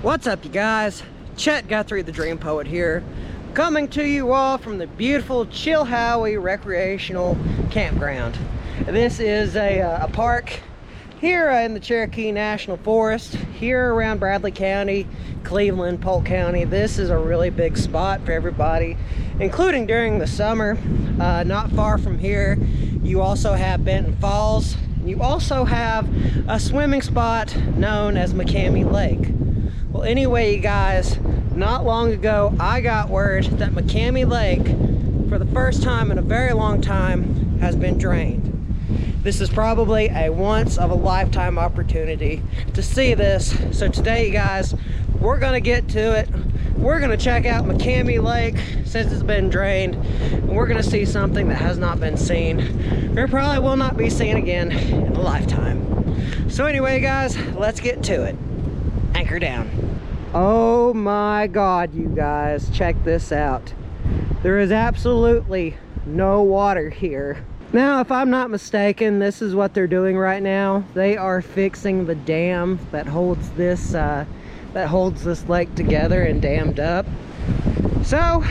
What's up, you guys? Chet-Guthrie, the Dream Poet here, coming to you all from the beautiful Chilhowie Recreational Campground. This is a park here in the Cherokee National Forest, here around Bradley County, Cleveland, Polk County. This is a really big spot for everybody, including during the summer. Not far from here, you also have Benton Falls. You also have a swimming spot known as McCamey Lake. Well, anyway, you guys, not long ago, I got word that McCamey Lake, for the first time in a very long time, has been drained. This is probably a once-of-a-lifetime opportunity to see this. So today, you guys, we're gonna get to it. We're gonna check out McCamey Lake since it's been drained, and we're gonna see something that has not been seen, or probably will not be seen again in a lifetime. So anyway, guys, let's get to it. Anchor down. Oh my God, you guys, check this out. There is absolutely no water here. Now, if I'm not mistaken, this is what they're doing right now. They are fixing the dam that holds this lake together and dammed up. So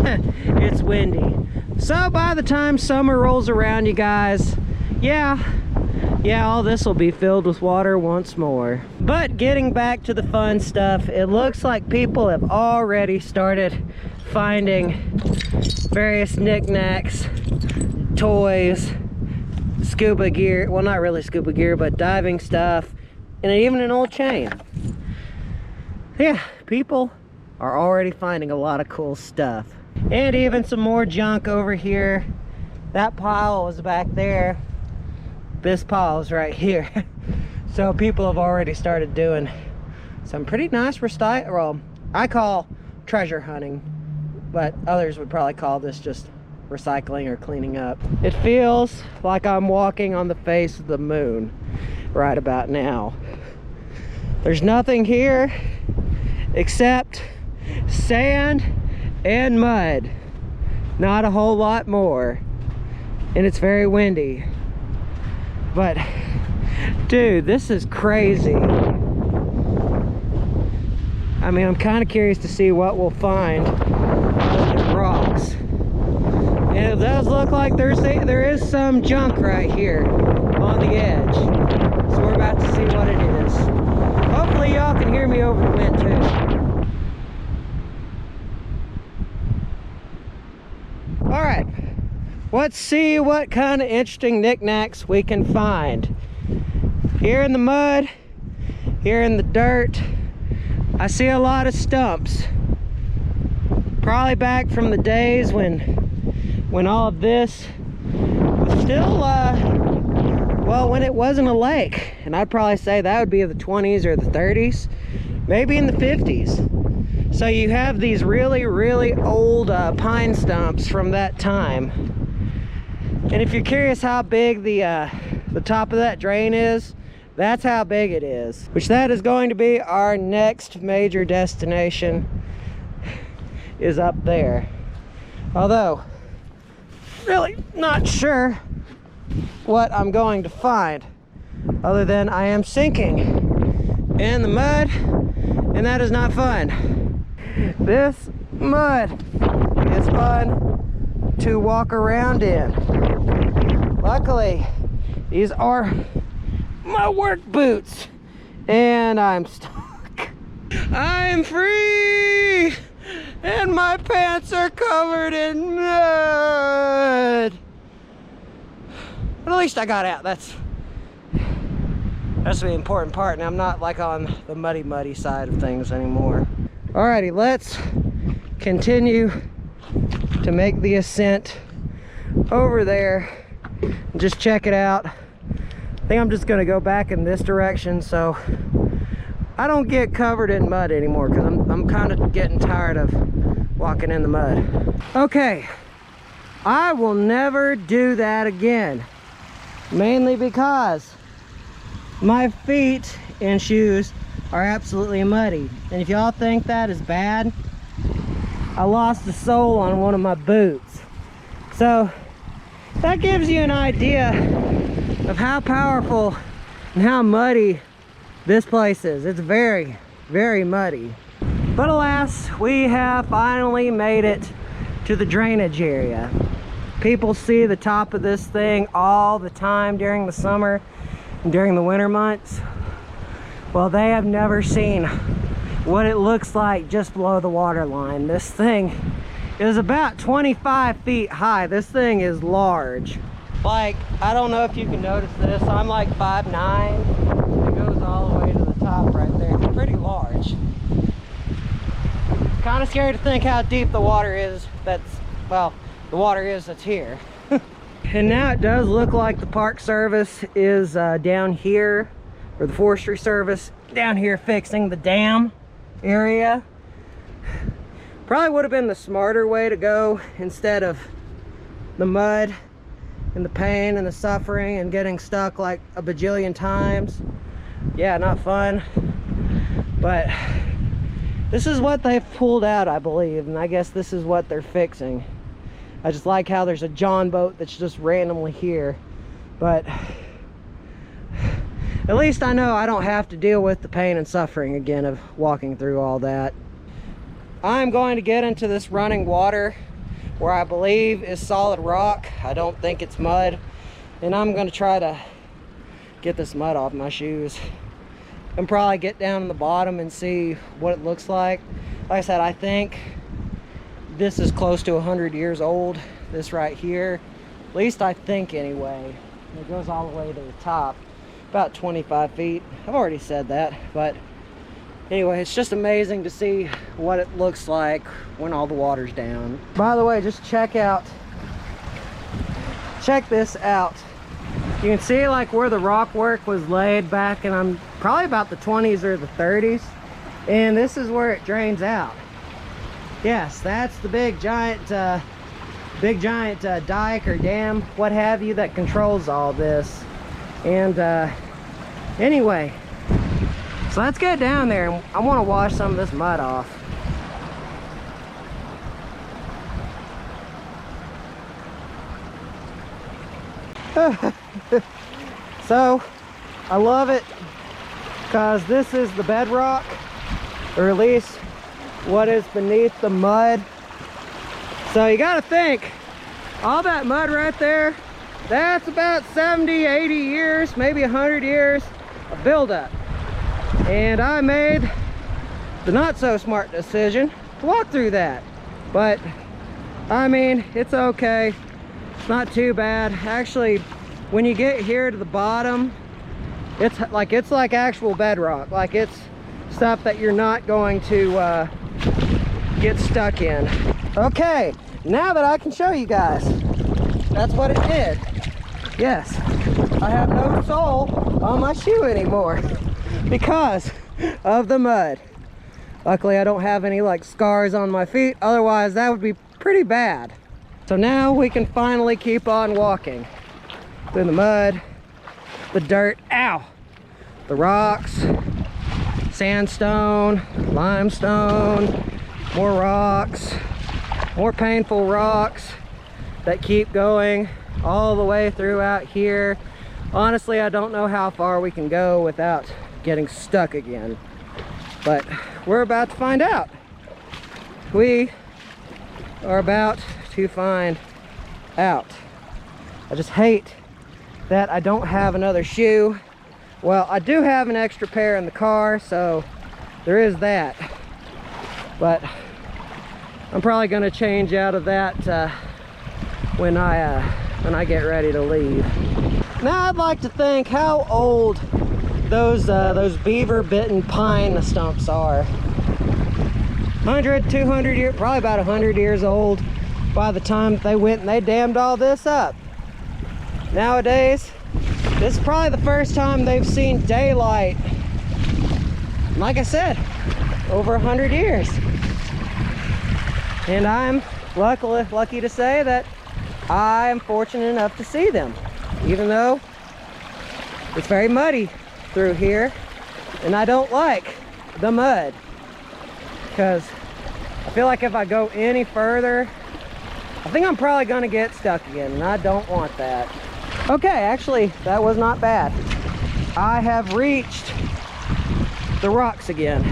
it's windy. So by the time summer rolls around, you guys, yeah, all this will be filled with water once more. But getting back to the fun stuff, it looks like people have already started finding various knickknacks, toys, scuba gear, well, not really scuba gear, but diving stuff, and even an old chain. Yeah, people are already finding a lot of cool stuff. And even some more junk over here. That pile was back there. This pile is right here. So people have already started doing some pretty nice well, I call treasure hunting, but others would probably call this just recycling or cleaning up. It feels like I'm walking on the face of the moon right about now. There's nothing here except sand and mud. Not a whole lot more. And it's very windy. But dude, this is crazy. I mean, I'm kind of curious to see what we'll find other than rocks. And it does look like there is some junk right here on the edge. So we're about to see what it is. Hopefully y'all can hear me over the wind too. All right, let's see what kind of interesting knickknacks we can find. Here in the mud, here in the dirt, I see a lot of stumps. Probably back from the days when all of this was still, well, when it wasn't a lake. And I'd probably say that would be the 20s or the 30s, maybe in the 50s. So you have these really, really old pine stumps from that time. And if you're curious how big the top of that drain is, that's how big it is. Which that is going to be our next major destination, is up there. Although, really not sure what I'm going to find, other than I am sinking in the mud, and that is not fun. This mud is fun to walk around in. Luckily, these are my work boots, and I'm stuck. I'm free, and my pants are covered in mud. But at least I got out. That's the important part, and I'm not like on the muddy side of things anymore. Alrighty, let's continue to make the ascent over there and just check it out. I think I'm just gonna go back in this direction so I don't get covered in mud anymore, because I'm kind of getting tired of walking in the mud. Okay, I will never do that again, mainly because my feet and shoes are absolutely muddy. And if y'all think that is bad, I lost the sole on one of my boots. So that gives you an idea of how powerful and how muddy this place is. It's very, very muddy. But alas, we have finally made it to the drainage area. People see the top of this thing all the time during the summer and during the winter months. Well, they have never seen what it looks like just below the water line. This thing is about 25 feet high. This thing is large. Like, I don't know if you can notice this. I'm like 5'9". It goes all the way to the top right there. It's pretty large. Kind of scary to think how deep the water is. The water is that's here. And now it does look like the Park Service is down here, or the Forestry Service down here fixing the dam area. Probably would have been the smarter way to go instead of the mud and the pain and the suffering and getting stuck like a bajillion times. Yeah, not fun. But this is what they've pulled out, I believe, and I guess this is what they're fixing. I just like how there's a John boat that's just randomly here. But at least I know I don't have to deal with the pain and suffering again of walking through all that. I'm going to get into this running water where I believe is solid rock. I don't think it's mud. And I'm going to try to get this mud off my shoes and probably get down in the bottom and see what it looks like. Like I said, I think this is close to 100 years old, this right here. At least I think anyway. It goes all the way to the top, about 25 feet. I've already said that, but anyway, it's just amazing to see what it looks like when all the water's down. By the way, just check this out. You can see like where the rock work was laid back in probably about the 20s or the 30s. And this is where it drains out. Yes, that's the big giant dike or dam, what have you, that controls all this. And anyway, so let's get down there, and I want to wash some of this mud off. So I love it because this is the bedrock, or at least what is beneath the mud. So you got to think, all that mud right there, that's about 70, 80 years, maybe 100 years of buildup. And I made the not so smart decision to walk through that. But I mean, it's okay. It's not too bad. Actually, when you get here to the bottom, it's like actual bedrock. Like, it's stuff that you're not going to get stuck in. Okay, now that I can show you guys, that's what it did. Yes, I have no sole on my shoe anymore because of the mud. Luckily, I don't have any like scars on my feet. Otherwise, that would be pretty bad. So now we can finally keep on walking through the mud, the dirt, ow, the rocks, sandstone, limestone, more rocks, more painful rocks that keep going all the way throughout here. Honestly, I don't know how far we can go without getting stuck again, but we're about to find out. We are about to find out. I just hate that I don't have another shoe. Well, I do have an extra pair in the car, so there is that, but I'm probably going to change out of that when I get ready to leave. Now I'd like to think how old those beaver bitten pine stumps are. 100, 200 years, probably about 100 years old by the time they went and they dammed all this up. Nowadays, this is probably the first time they've seen daylight, like I said, over 100 years. And I'm lucky to say that I am fortunate enough to see them, even though it's very muddy through here, and I don't like the mud because I feel like if I go any further, I think I'm probably going to get stuck again, and I don't want that. Okay, actually, that was not bad. I have reached the rocks again.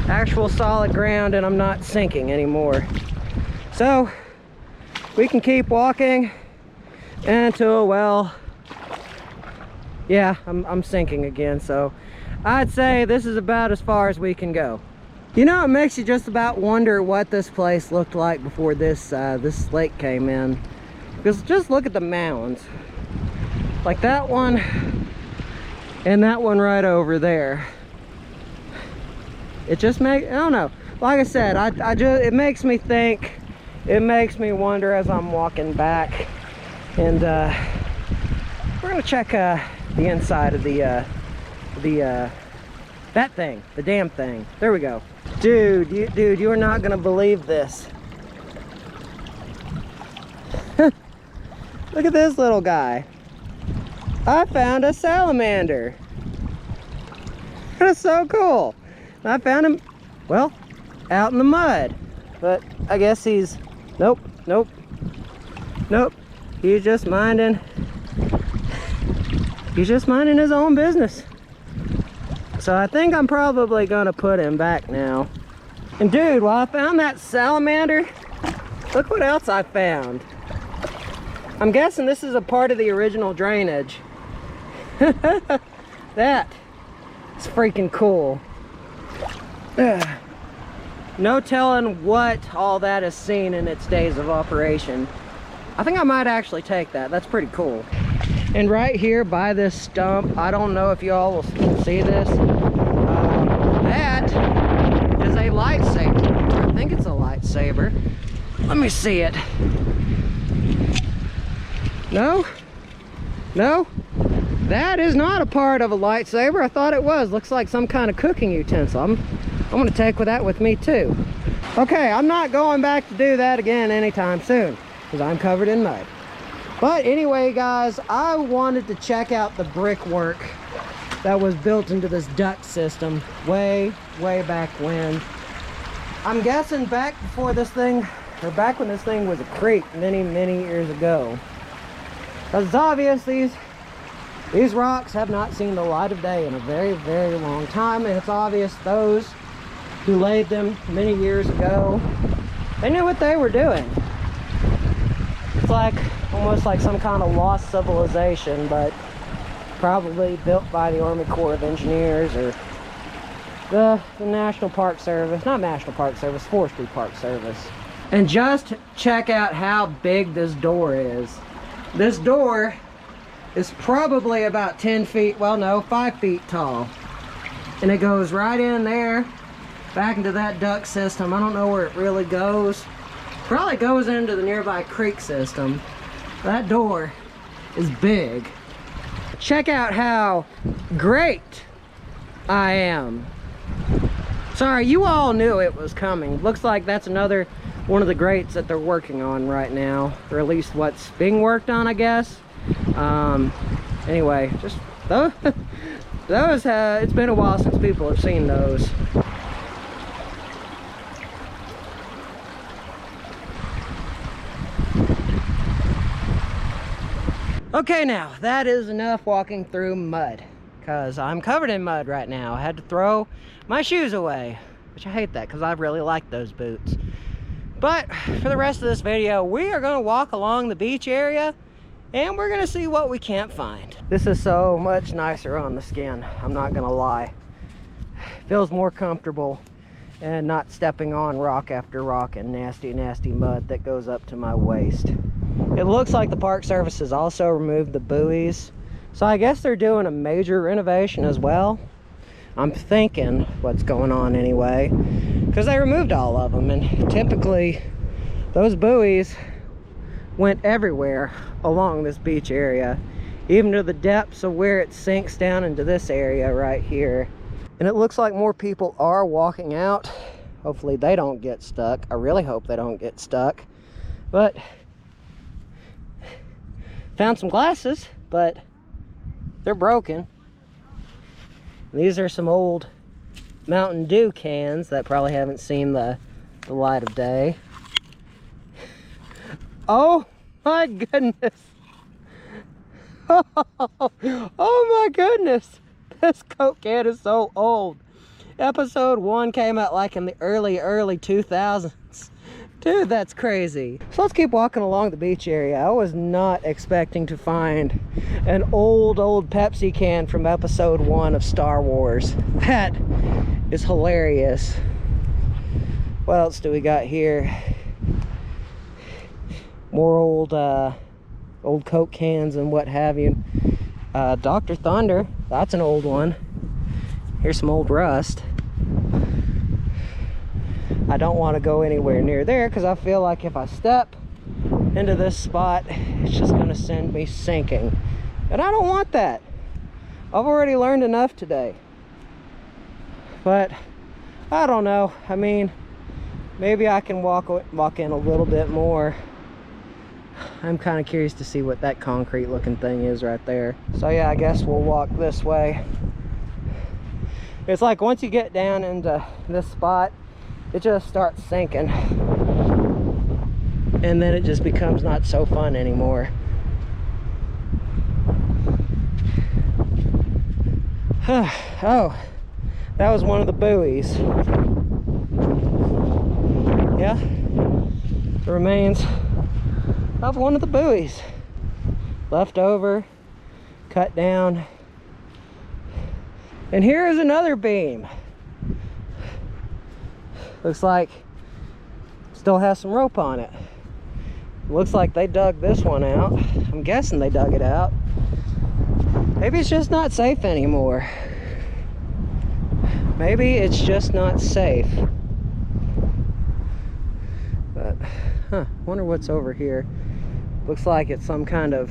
actual solid ground and I'm not sinking anymore. So we can keep walking until, well, yeah, I'm sinking again. So I'd say this is about as far as we can go. You know, it makes you just about wonder what this place looked like before this this lake came in. Because just look at the mounds. Like that one and that one right over there. It just makes, I don't know. Like I said, it makes me think. It makes me wonder as I'm walking back. And we're gonna check the inside of the that thing, the damn thing. There we go. Dude, you are not gonna believe this. Look at this little guy. I found a salamander. That's so cool. I found him, well, out in the mud. But I guess he's, nope. He's just minding his own business. So I think I'm probably gonna put him back now. And dude, while I found that salamander, look what else I found. I'm guessing this is a part of the original drainage. That is freaking cool. No telling what all that has seen in its days of operation. I think I might actually take that. That's pretty cool. And right here by this stump, I don't know if y'all will see this. That is a lightsaber. I think it's a lightsaber. Let me see it. No, that is not a part of a lightsaber. I thought it was. Looks like some kind of cooking utensil. I'm gonna take that with me too. Okay, I'm not going back to do that again anytime soon because I'm covered in mud. But anyway, guys, I wanted to check out the brickwork that was built into this duct system way back when. I'm guessing back before this thing, or back when this thing was a creek many years ago. Because it's obvious these rocks have not seen the light of day in a very long time, and it's obvious those who laid them many years ago, they knew what they were doing. It's like almost like some kind of lost civilization, but probably built by the Army Corps of Engineers or the National Park Service, not National Park Service, Forestry Park Service. And just check out how big this door is. This door is probably about 10 feet, well no, 5 feet tall. And it goes right in there, back into that duct system. I don't know where it really goes. Probably goes into the nearby creek system. That door is big. Check out how great I am. Sorry, you all knew it was coming. Looks like that's another one of the grates that they're working on right now, or at least what's being worked on, I guess. Anyway, just those it's been a while since people have seen those. Okay, now that is enough walking through mud, because I'm covered in mud right now. I had to throw my shoes away, which I hate that because I really like those boots. But for the rest of this video, we are going to walk along the beach area and we're going to see what we can't find. This is so much nicer on the skin, I'm not going to lie. Feels more comfortable and not stepping on rock after rock and nasty mud that goes up to my waist. It looks like the Park Service has also removed the buoys, so I guess they're doing a major renovation as well. I'm thinking what's going on anyway, because they removed all of them, and typically those buoys went everywhere along this beach area, even to the depths of where it sinks down into this area right here. And it looks like more people are walking out. Hopefully they don't get stuck. I really hope they don't get stuck. But found some glasses, but they're broken. These are some old Mountain Dew cans that probably haven't seen the light of day. Oh my goodness. Oh my goodness. This Coke can is so old. Episode 1 came out like in the early 2000s. Dude, that's crazy. So let's keep walking along the beach area. I was not expecting to find an old Pepsi can from episode 1 of Star Wars. That is hilarious. What else do we got here? More old Coke cans and what have you. Dr. Thunder, that's an old one. Here's some old rust. I don't want to go anywhere near there because I feel like if I step into this spot, it's just going to send me sinking. And I don't want that. I've already learned enough today. But I don't know. I mean, maybe I can walk in a little bit more. I'm kind of curious to see what that concrete looking thing is right there. So yeah, I guess we'll walk this way. It's like once you get down into this spot, it just starts sinking. And then it just becomes not so fun anymore. Oh, that was one of the buoys. Yeah, the remains of one of the buoys. Left over, cut down. And here is another beam. Looks like still has some rope on it. Looks like they dug this one out. I'm guessing they dug it out. Maybe it's just not safe anymore. Maybe it's just not safe. But, wonder what's over here. Looks like it's some kind of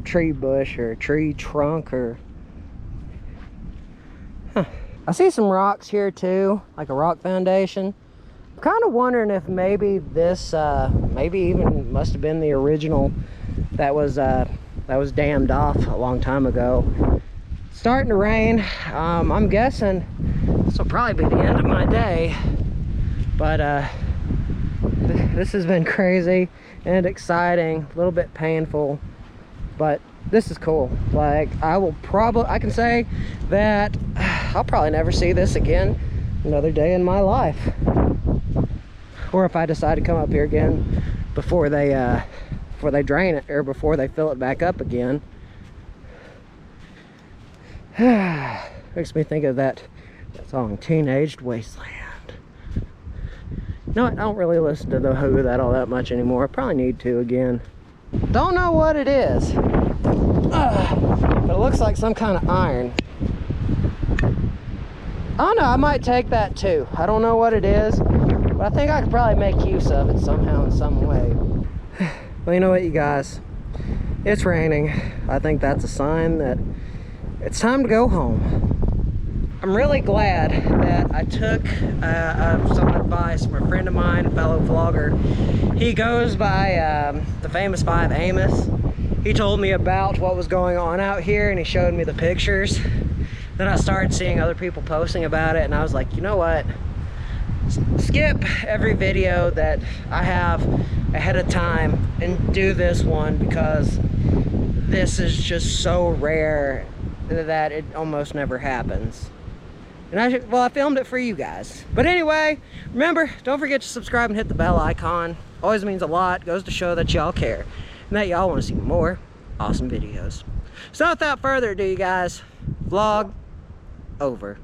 tree bush or tree trunk or I see some rocks here too, like a rock foundation. I'm kind of wondering if maybe this, maybe even must have been the original that was dammed off a long time ago. It's starting to rain. I'm guessing this will probably be the end of my day. But this has been crazy and exciting, a little bit painful, but this is cool. Like, I can say that I'll probably never see this again another day in my life. Or if I decide to come up here again before they drain it or before they fill it back up again. Makes me think of that song, Teenage Wasteland. You know what? I don't really listen to the Who all that much anymore. I probably need to again. Don't know what it is. But it looks like some kind of iron. I don't know, I might take that too. I don't know what it is, but I think I could probably make use of it somehow in some way. Well, you know what, you guys? It's raining. I think that's a sign that it's time to go home. I'm really glad that I took some advice from a friend of mine, a fellow vlogger. He goes by the famous 5 Amos. He told me about what was going on out here and he showed me the pictures. Then I started seeing other people posting about it and I was like, you know what? Skip every video that I have ahead of time and do this one because this is just so rare that it almost never happens. And I filmed it for you guys. But anyway, remember, don't forget to subscribe and hit the bell icon. Always means a lot. Goes to show that y'all care and that y'all want to see more awesome videos. So without further ado, you guys, vlog over.